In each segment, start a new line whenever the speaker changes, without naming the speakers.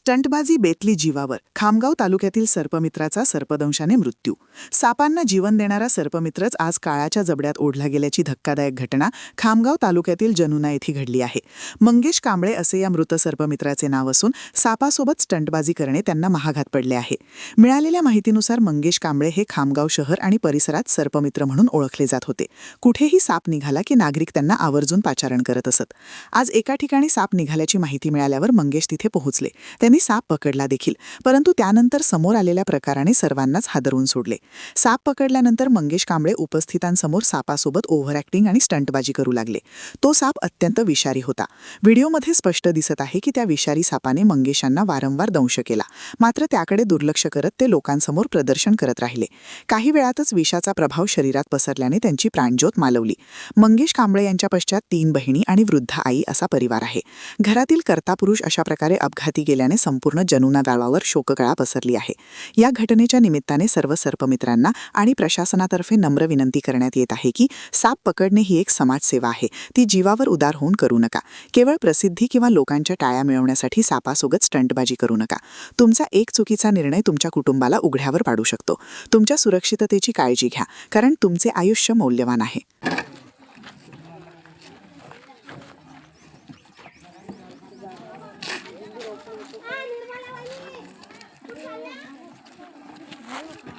स्टंटबाजी बेतली जीवावर. खामगाव तालुक्यातील सर्पमित्राचा सर्पदंशाने मृत्यू. सापांना जीवन देणारा सर्पमित्रच आज काळाच्या जबड्यात ओढला गेल्याची धक्कादायक घटना खामगाव तालुक्यातील जनुना येथे घडली आहे. मंगेश कांबळे असे या मृत सर्पमित्राचे नाव असून सापासोबत स्टंटबाजी करणे त्यांना महागात पडले आहे. मिळालेल्या माहितीनुसार मंगेश कांबळे हे खामगाव शहर आणि परिसरात सर्पमित्र म्हणून ओळखले जात होते. कुठेही साप निघाला की नागरिक त्यांना आवर्जून पाचारण करत असत. आज एका ठिकाणी साप निघाल्याची माहिती मिळाल्यावर मंगेश तिथे पोहोचले. त्यांनी साप पकडला देखील, परंतु त्यानंतर समोर आलेल्या प्रकाराने सर्वांनाच हादरवून सोडले. साप पकडल्यानंतर मंगेश कांबळे उपस्थितांसमोर सापासोबत ओव्हर ॲक्टिंग आणि स्टंटबाजी करू लागले. तो साप अत्यंत विषारी होता. व्हिडिओमध्ये स्पष्ट दिसत आहे की त्या विषारी सापाने मंगेशांना वारंवार दंश केला. मात्र त्याकडे दुर्लक्ष करत ते लोकांसमोर प्रदर्शन करत राहिले. काही वेळातच विषाचा प्रभाव शरीरात पसरल्याने त्यांची प्राणज्योत मालवली. मंगेश कांबळे यांच्या पश्चात 3 बहिणी आणि वृद्ध आई असा परिवार आहे. घरातील कर्ता पुरुष अशा प्रकारे अपघाती गेल्याने संपूर्ण जनुना गावावर शोककळा पसरली आहे. या घटनेच्या निमित्ताने सर्व सर्पमित्रांना आणि प्रशासनातर्फे नम्र विनंती करण्यात येत आहे की साप पकडणे ही एक समाजसेवा आहे. ती जीवावर उदार होऊन करू नका. केवळ प्रसिद्धी किंवा लोकांच्या टाळ्या मिळवण्यासाठी सापासोबत स्टंटबाजी करू नका. तुमचा एक चुकीचा निर्णय तुमच्या कुटुंबाला उघड्यावर पाडू शकतो. तुमच्या सुरक्षिततेची काळजी घ्या, कारण तुमचे आयुष्य मौल्यवान आहे.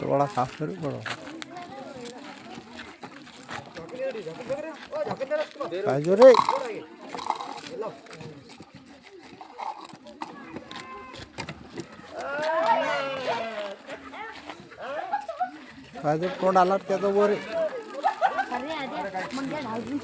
थोड़ा साफ करो बड़ो काजो रे काजो तोंड आला त्याचा वर
अरे आधी मग घालून